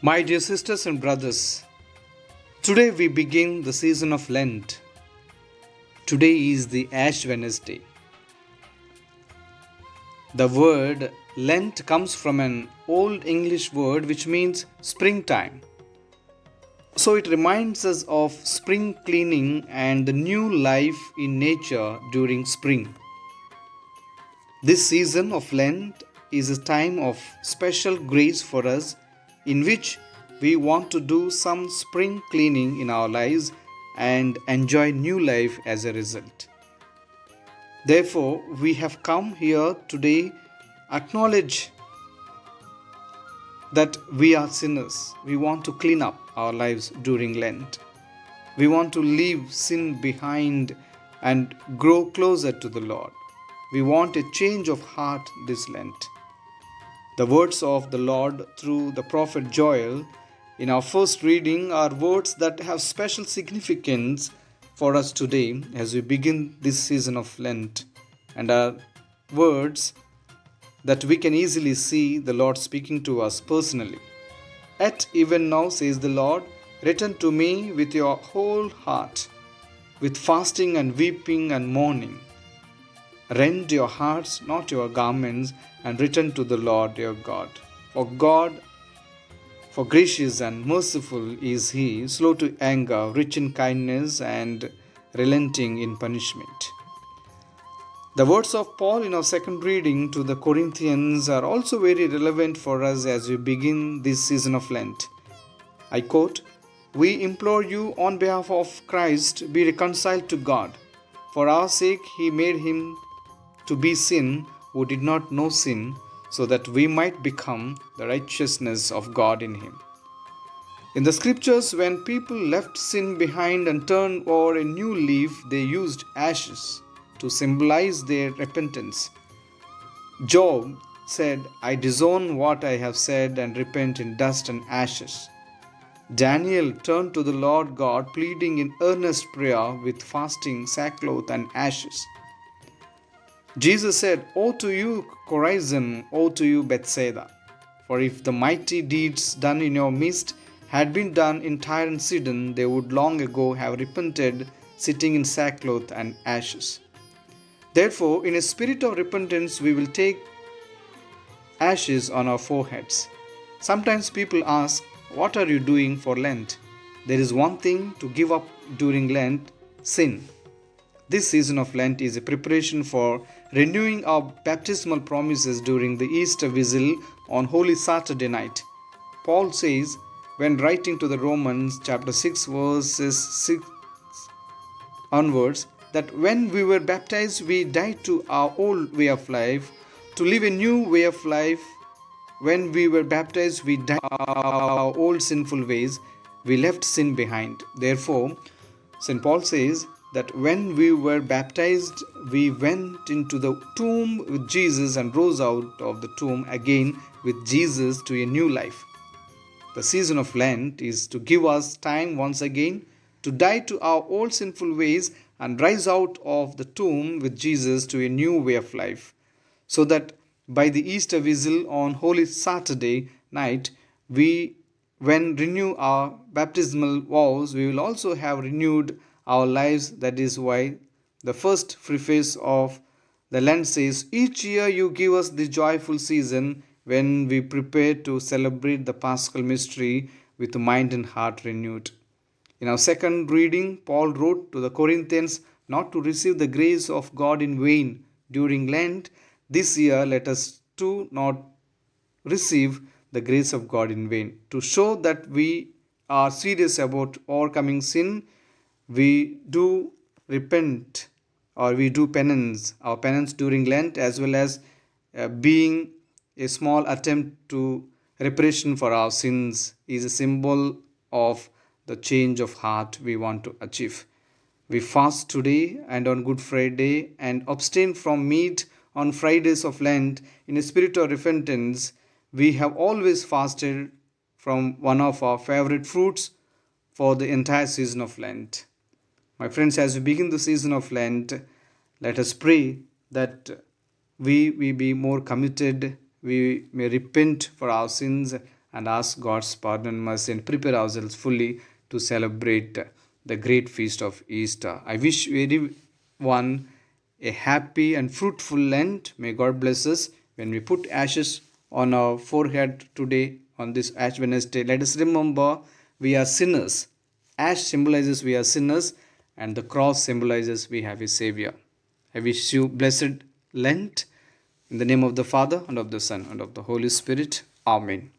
My dear sisters and brothers, today we begin the season of Lent. Today is the Ash Wednesday. The word Lent comes from an old English word which means springtime. So it reminds us of spring cleaning and the new life in nature during spring. This season of Lent is a time of special grace for us in which we want to do some spring cleaning in our lives and enjoy new life as a result. Therefore, we have come here today acknowledge that we are sinners. We want to clean up our lives during Lent. We want to leave sin behind and grow closer to the Lord. We want a change of heart this Lent. The words of the Lord through the prophet Joel in our first reading are words that have special significance for us today as we begin this season of Lent, and are words that we can easily see the Lord speaking to us personally. Yet even now, says the Lord, return to me with your whole heart, with fasting and weeping and mourning. Rend your hearts, not your garments, and return to the Lord your God. For gracious and merciful is he, slow to anger, rich in kindness, and relenting in punishment. The words of Paul in our second reading to the Corinthians are also very relevant for us as we begin this season of Lent. I quote, "We implore you on behalf of Christ, be reconciled to God. For our sake he made him to be sin who did not know sin, so that we might become the righteousness of God in him." In the scriptures, when people left sin behind and turned over a new leaf, they used ashes to symbolize their repentance. Job said, "I disown what I have said and repent in dust and ashes." Daniel turned to the Lord God, pleading in earnest prayer with fasting, sackcloth, and ashes. Jesus said, "Woe to you, Chorazin, woe to you, Bethsaida! For if the mighty deeds done in your midst had been done in Tyre and Sidon, they would long ago have repented, sitting in sackcloth and ashes." Therefore, in a spirit of repentance, we will take ashes on our foreheads. Sometimes people ask, "What are you doing for Lent?" There is one thing to give up during Lent: sin. This season of Lent is a preparation for renewing our baptismal promises during the Easter Vigil on Holy Saturday night. Paul says, when writing to the Romans, chapter 6, verses 6 onwards, that when we were baptized, we died to our old way of life to live a new way of life. When we were baptized, we died to our old sinful ways. We left sin behind. Therefore, St. Paul says that when we were baptized, we went into the tomb with Jesus and rose out of the tomb again with Jesus to a new life. The season of Lent is to give us time once again to die to our old sinful ways and rise out of the tomb with Jesus to a new way of life, so that by the Easter Vigil on Holy Saturday night, when renew our baptismal vows, we will also have renewed our lives. That is why the first preface of the Lent says, "Each year you give us the joyful season when we prepare to celebrate the Paschal mystery with mind and heart renewed." In our second reading, Paul wrote to the Corinthians not to receive the grace of God in vain during Lent. This year, let us too not receive the grace of God in vain. To show that we are serious about overcoming sin, we do repent, or we do penance, our penance during Lent, as well as being a small attempt to reparation for our sins, is a symbol of the change of heart we want to achieve. We fast today and on Good Friday and abstain from meat on Fridays of Lent in a spirit of repentance. We have always fasted from one of our favorite fruits for the entire season of Lent. My friends, as we begin the season of Lent, let us pray that we be more committed, we may repent for our sins, and ask God's pardon, mercy, and prepare ourselves fully to celebrate the great feast of Easter. I wish everyone a happy and fruitful Lent. May God bless us. When we put ashes on our forehead today on this Ash Wednesday, let us remember we are sinners. Ash symbolizes we are sinners, and the cross symbolizes we have a Savior. I wish you blessed Lent in the name of the Father, and of the Son, and of the Holy Spirit. Amen.